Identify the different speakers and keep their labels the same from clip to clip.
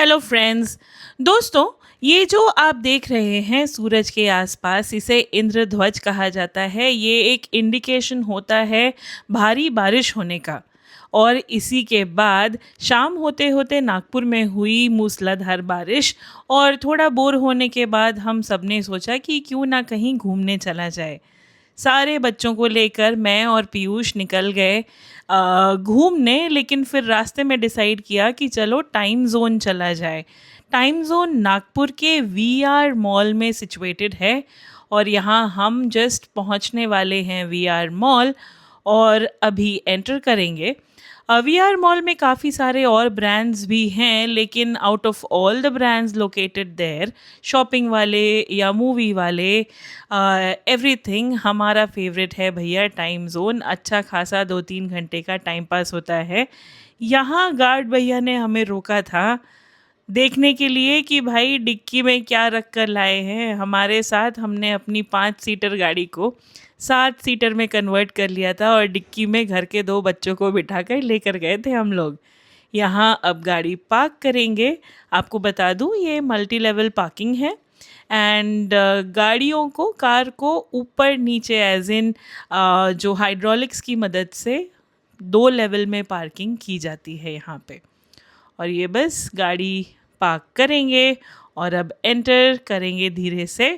Speaker 1: Hello friends. दोस्तों, ये जो आप देख रहे हैं सूरज के आसपास, इसे इंद्रध्वज कहा जाता है। ये एक इंडिकेशन होता है भारी बारिश होने का। और इसी के बाद शाम होते होते नागपुर में हुई मूसलाधार बारिश, और थोड़ा बोर होने के बाद हम सब ने सोचा कि क्यों ना कहीं घूमने चला जाए। सारे बच्चों को लेकर मैं और पीयूष निकल गए घूमने, लेकिन फिर रास्ते में डिसाइड किया कि चलो टाइम ज़ोन चला जाए। टाइम ज़ोन नागपुर के वीआर मॉल में सिचुएटेड है, और यहाँ हम जस्ट पहुँचने वाले हैं वीआर मॉल और अभी एंटर करेंगे। वीआर मॉल में काफ़ी सारे और ब्रांड्स भी हैं, लेकिन out of all the brands located there, shopping वाले या मूवी वाले, एवरीथिंग, हमारा फेवरेट है भैया टाइम ज़ोन। अच्छा खासा 2-3 घंटे का टाइम पास होता है। यहाँ गार्ड भैया ने हमें रोका था देखने के लिए कि भाई डिक्की में क्या रख कर लाए हैं हमारे साथ। हमने अपनी 5 सीटर गाड़ी को 7 सीटर में कन्वर्ट कर लिया था, और डिक्की में घर के 2 बच्चों को बिठाकर लेकर गए थे हम लोग। यहाँ अब गाड़ी पार्क करेंगे। आपको बता दूँ, ये मल्टी लेवल पार्किंग है। एंड गाड़ियों को, कार को ऊपर नीचे एज इन जो हाइड्रोलिक्स की मदद से 2 लेवल में पार्किंग की जाती है यहाँ पे। और ये बस गाड़ी पार्क करेंगे और अब एंटर करेंगे धीरे से।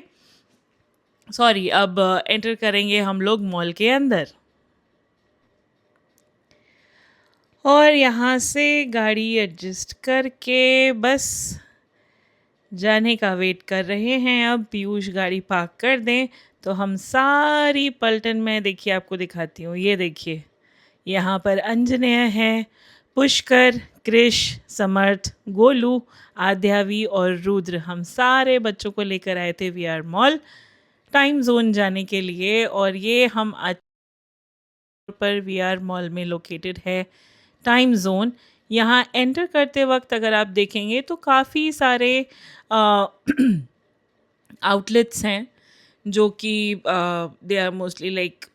Speaker 1: अब एंटर करेंगे हम लोग मॉल के अंदर, और यहाँ से गाड़ी एडजस्ट करके बस जाने का वेट कर रहे हैं। अब पीयूष गाड़ी पार्क कर दें तो हम सारी पलटन में, देखिए आपको दिखाती हूँ, ये देखिए यहाँ पर अंजनेय है, पुष्कर, कृष, समर्थ, गोलू, आध्यावी और रुद्र, हम सारे बच्चों को लेकर आए थे वीआर मॉल टाइम जोन जाने के लिए। और ये हम आज पर वीआर मॉल में लोकेटेड है टाइम जोन। यहाँ एंटर करते वक्त अगर आप देखेंगे तो काफ़ी सारे आउटलेट्स हैं, जो कि they are mostly like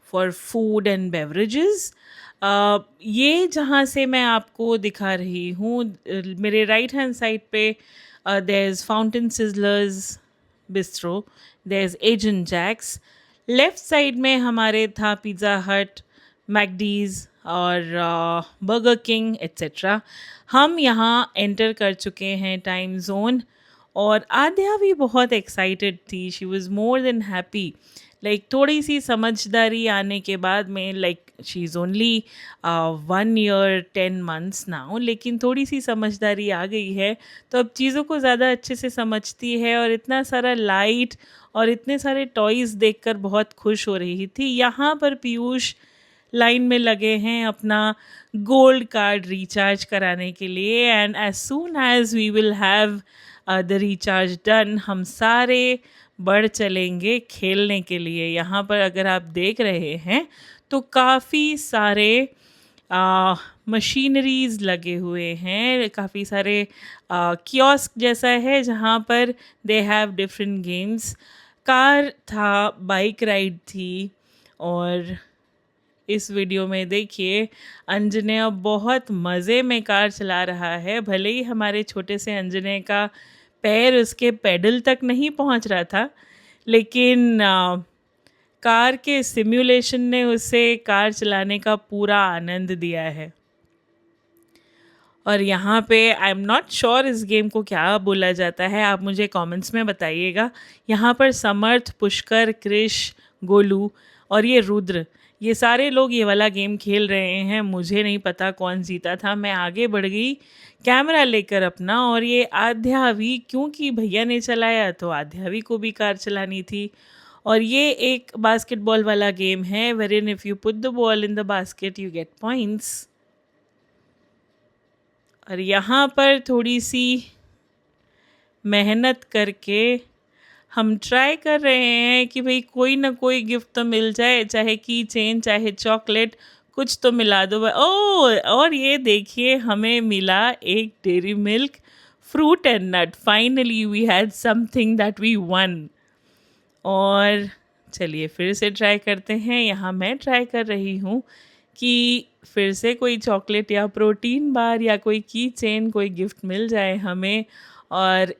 Speaker 1: for food and beverages. ये जहाँ से मैं आपको दिखा रही हूँ, मेरे राइट हैंड साइड पे there is fountain sizzlers bistro, there is एजन जैक्स। लेफ़्ट साइड में हमारे था पिज़्ज़ा हट, मैकडीज़ और बर्गर किंग एट्सेट्रा। हम यहाँ एंटर कर चुके हैं टाइम जोन, और आद्या भी बहुत एक्साइटेड थी। She was more than happy. Like थोड़ी सी समझदारी आने के बाद में, like she is only 1 year 10 months now, लेकिन थोड़ी सी समझदारी आ गई है तो अब चीज़ों को ज़्यादा अच्छे से समझती है। और इतना सारा लाइट और इतने सारे टॉयज़ देखकर बहुत खुश हो रही थी। यहाँ पर पीयूष लाइन में लगे हैं अपना गोल्ड कार्ड रिचार्ज कराने के लिए, and as soon as we will have the recharge done, हम सारे बढ़ चलेंगे खेलने के लिए। यहाँ पर अगर आप देख रहे हैं तो काफ़ी सारे मशीनरीज लगे हुए हैं, काफ़ी सारे कियोस्क जैसा है जहाँ पर they have different games. Car था, बाइक राइड थी, और इस वीडियो में देखिए अंजनेय बहुत मज़े में कार चला रहा है। भले ही हमारे छोटे से अंजनेय का पैर उसके पेडल तक नहीं पहुंच रहा था, लेकिन कार के सिमुलेशन ने उसे कार चलाने का पूरा आनंद दिया है। और यहाँ पे आई एम नॉट श्योर इस गेम को क्या बोला जाता है, आप मुझे कमेंट्स में बताइएगा। यहाँ पर समर्थ, पुष्कर, कृष, गोलू और ये रुद्र, ये सारे लोग ये वाला गेम खेल रहे हैं। मुझे नहीं पता कौन जीता था। मैं आगे बढ़ गई कैमरा लेकर अपना, और ये आध्यावी, क्योंकि भैया ने चलाया तो आध्यावी को भी कार चलानी थी। और ये एक बास्केटबॉल वाला गेम है, wherein if you put the ball in the basket you get points. और यहाँ पर थोड़ी सी मेहनत करके हम ट्राई कर रहे हैं कि भाई कोई ना कोई गिफ्ट तो मिल जाए, चाहे की चेन, चाहे चॉकलेट, कुछ तो मिला दो। ओह, और ये देखिए हमें मिला एक dairy milk fruit and nut. Finally we had something that we won. और चलिए फिर से ट्राई करते हैं। यहाँ मैं ट्राई कर रही हूँ कि फिर से कोई चॉकलेट या प्रोटीन बार या कोई की चेन, कोई गिफ्ट मिल जाए हमें। और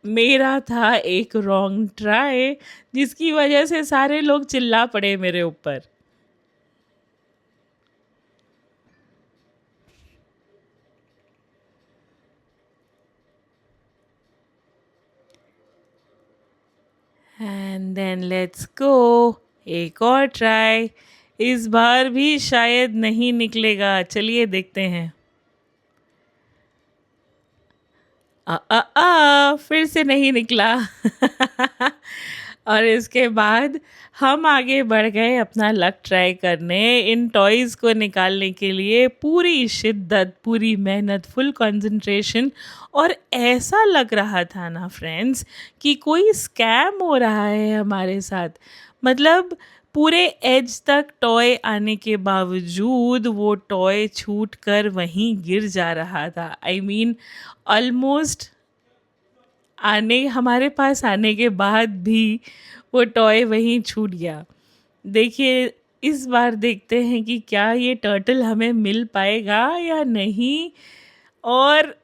Speaker 1: मेरा था एक रॉन्ग ट्राई, जिसकी वजह से सारे लोग चिल्ला पड़े मेरे ऊपर। एंड देन लेट्स गो, एक और ट्राई। इस बार भी शायद नहीं निकलेगा, चलिए देखते हैं। फिर से नहीं निकला। और इसके बाद हम आगे बढ़ गए अपना लक ट्राई करने, इन टॉयज़ को निकालने के लिए पूरी शिद्दत, पूरी मेहनत, फुल कंसंट्रेशन। और ऐसा लग रहा था ना फ्रेंड्स कि कोई स्कैम हो रहा है हमारे साथ। मतलब पूरे एज तक टॉय आने के बावजूद वो टॉय छूट कर वहीं गिर जा रहा था। आई मीन ऑलमोस्ट आने हमारे पास आने के बाद भी वो टॉय वहीं छूट गया। देखिए, इस बार देखते हैं कि क्या ये टर्टल हमें मिल पाएगा या नहीं। और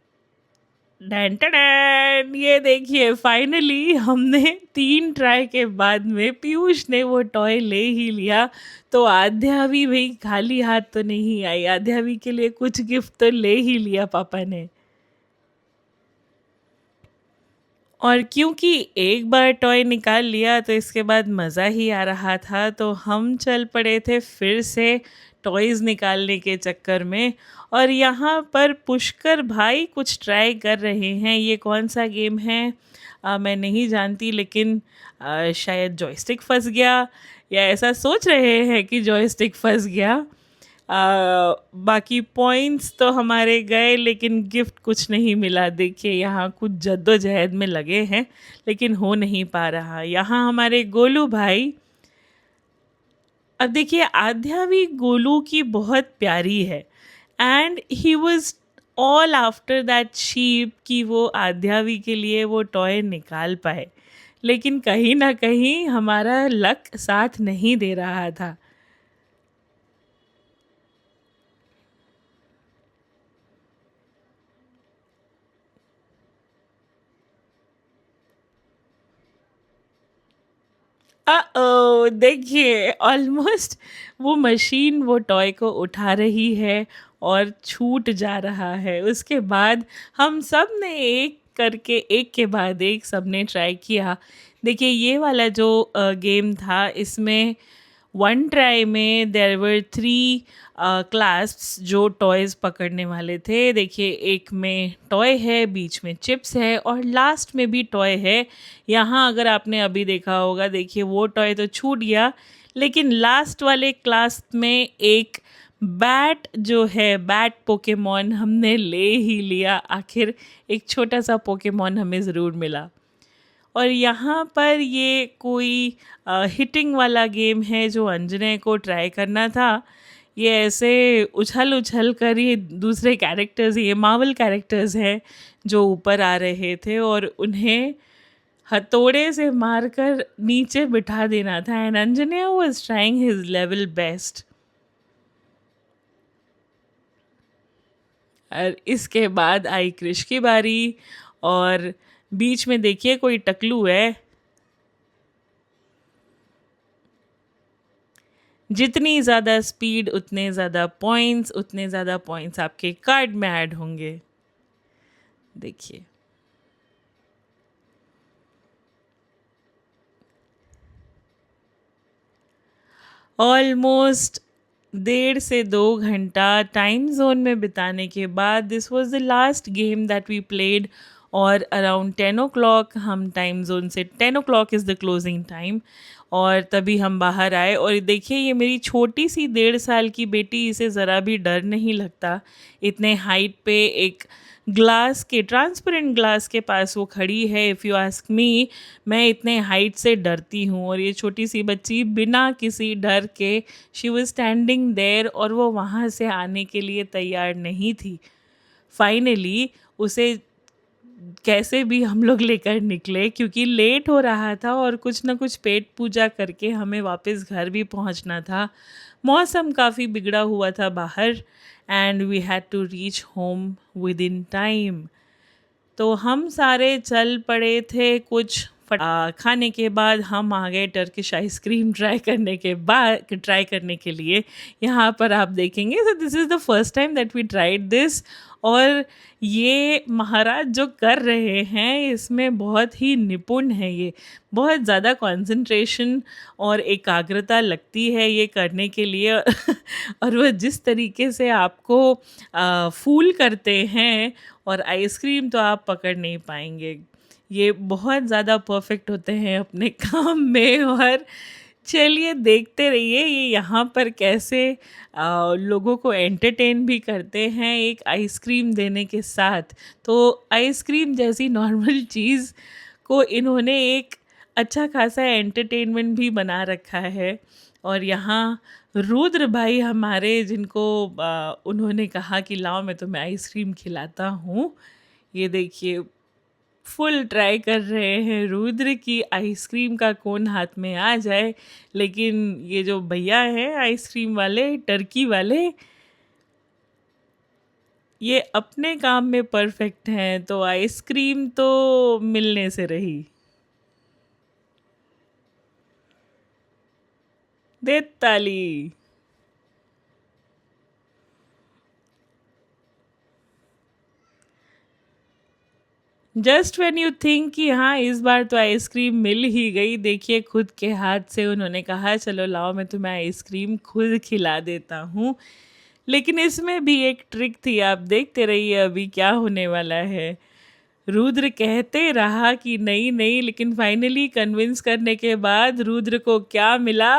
Speaker 1: डैन टडैन, ये देखिए फाइनली हमने 3 ट्राई के बाद में पीयूष ने वो टॉय ले ही लिया। तो आध्या भी भाई खाली हाथ तो नहीं आई, आध्या भी के लिए कुछ गिफ्ट तो ले ही लिया पापा ने। और क्योंकि एक बार टॉय निकाल लिया तो इसके बाद मज़ा ही आ रहा था, तो हम चल पड़े थे फिर से टॉयज़ निकालने के चक्कर में। और यहाँ पर पुष्कर भाई कुछ ट्राई कर रहे हैं। ये कौन सा गेम है मैं नहीं जानती, लेकिन शायद जॉयस्टिक फंस गया, या ऐसा सोच रहे हैं कि जॉयस्टिक फंस गया। बाकी पॉइंट्स तो हमारे गए, लेकिन गिफ्ट कुछ नहीं मिला। देखिए यहाँ कुछ जद्दोजहद में लगे हैं, लेकिन हो नहीं पा रहा। यहाँ हमारे गोलू भाई, अब देखिए आध्या भी गोलू की बहुत प्यारी है, and he was all after that sheep कि वो आध्यावी के लिए वो टॉय निकाल पाए। लेकिन कहीं ना कहीं हमारा लक साथ नहीं दे रहा था। देखिए ऑलमोस्ट वो मशीन वो टॉय को उठा रही है और छूट जा रहा है। उसके बाद हम सब ने एक करके, एक के बाद एक सबने ट्राई किया। देखिए ये वाला जो गेम था, इसमें वन ट्राई में देयर वर 3 क्लास्प्स जो टॉयज़ पकड़ने वाले थे। देखिए एक में टॉय है, बीच में चिप्स है और लास्ट में भी टॉय है। यहाँ अगर आपने अभी देखा होगा, देखिए वो टॉय तो छूट गया, लेकिन लास्ट वाले क्लास में एक बैट जो है, बैट पोकेमॉन हमने ले ही लिया। आखिर एक छोटा सा पोकेमॉन हमें ज़रूर मिला। और यहाँ पर ये कोई हिटिंग वाला गेम है जो अंजने को ट्राई करना था। ये ऐसे उछल उछल कर, ये दूसरे कैरेक्टर्स, ये मार्वल कैरेक्टर्स हैं जो ऊपर आ रहे थे और उन्हें हथौड़े से मारकर नीचे बिठा देना था। And Anjaniya was trying his level best. और इसके बाद आई कृष की बारी, और बीच में देखिए कोई टकलू है। जितनी ज़्यादा स्पीड उतने ज़्यादा पॉइंट्स, उतने ज़्यादा पॉइंट्स आपके कार्ड में ऐड होंगे। देखिए ऑलमोस्ट 1.5 से 2 घंटा टाइम जोन में बिताने के बाद this was the last game that we played. और अराउंड 10 o'clock, हम टाइम जोन से 10 o'clock is the closing time, और तभी हम बाहर आए। और देखिए ये मेरी छोटी सी 1.5 साल की बेटी, इसे ज़रा भी डर नहीं लगता। इतने हाइट पे एक ग्लास के, ट्रांसपेरेंट ग्लास के पास वो खड़ी है। इफ़ यू आस्क मी, मैं इतने हाइट से डरती हूँ, और ये छोटी सी बच्ची बिना किसी डर के, शी वाज स्टैंडिंग देयर, और वो वहाँ से आने के लिए तैयार नहीं थी। फाइनली उसे कैसे भी हम लोग लेकर निकले क्योंकि लेट हो रहा था और कुछ ना कुछ पेट पूजा करके हमें वापस घर भी पहुंचना था। मौसम काफ़ी बिगड़ा हुआ था बाहर and we had to reach home within time. तो हम सारे चल पड़े थे। कुछ खाने के बाद हम आ गए टर्किश आइसक्रीम ट्राई करने के लिए। यहाँ पर आप देखेंगे, so this is the first time that we tried this. और ये महाराज जो कर रहे हैं इसमें बहुत ही निपुण है ये। बहुत ज़्यादा कंसंट्रेशन और एकाग्रता लगती है ये करने के लिए। और वह जिस तरीके से आपको फूल करते हैं, और आइसक्रीम तो आप पकड़ नहीं पाएंगे। ये बहुत ज़्यादा परफेक्ट होते हैं अपने काम में। और चलिए देखते रहिए ये यहाँ पर कैसे लोगों को एंटरटेन भी करते हैं एक आइसक्रीम देने के साथ। तो आइसक्रीम जैसी नॉर्मल चीज़ को इन्होंने एक अच्छा खासा एंटरटेनमेंट भी बना रखा है। और यहाँ रुद्र भाई हमारे, जिनको उन्होंने कहा कि लाओ मैं तुम्हें आइसक्रीम खिलाता हूँ, ये देखिए फुल ट्राई कर रहे हैं रुद्र की आइसक्रीम का कोन हाथ में आ जाए। लेकिन ये जो भैया हैं आइसक्रीम वाले, टर्की वाले, ये अपने काम में परफेक्ट हैं, तो आइसक्रीम तो मिलने से रही। दे ताली। जस्ट व्हेन यू थिंक कि हाँ इस बार तो आइसक्रीम मिल ही गई, देखिए खुद के हाथ से उन्होंने कहा चलो लाओ मैं तुम्हें आइसक्रीम खुद खिला देता हूँ। लेकिन इसमें भी एक ट्रिक थी, आप देखते रहिए अभी क्या होने वाला है। रुद्र कहते रहा कि नहीं नहीं, लेकिन फाइनली कन्विंस करने के बाद रुद्र को क्या मिला?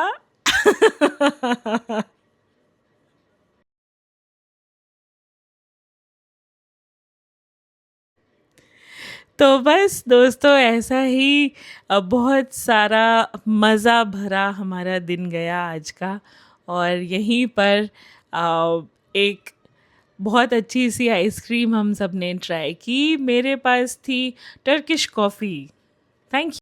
Speaker 1: तो बस दोस्तों ऐसा ही बहुत सारा मज़ा भरा हमारा दिन गया आज का। और यहीं पर एक बहुत अच्छी सी आइसक्रीम हम सब ने ट्राई की। मेरे पास थी टर्किश कॉफ़ी। थैंक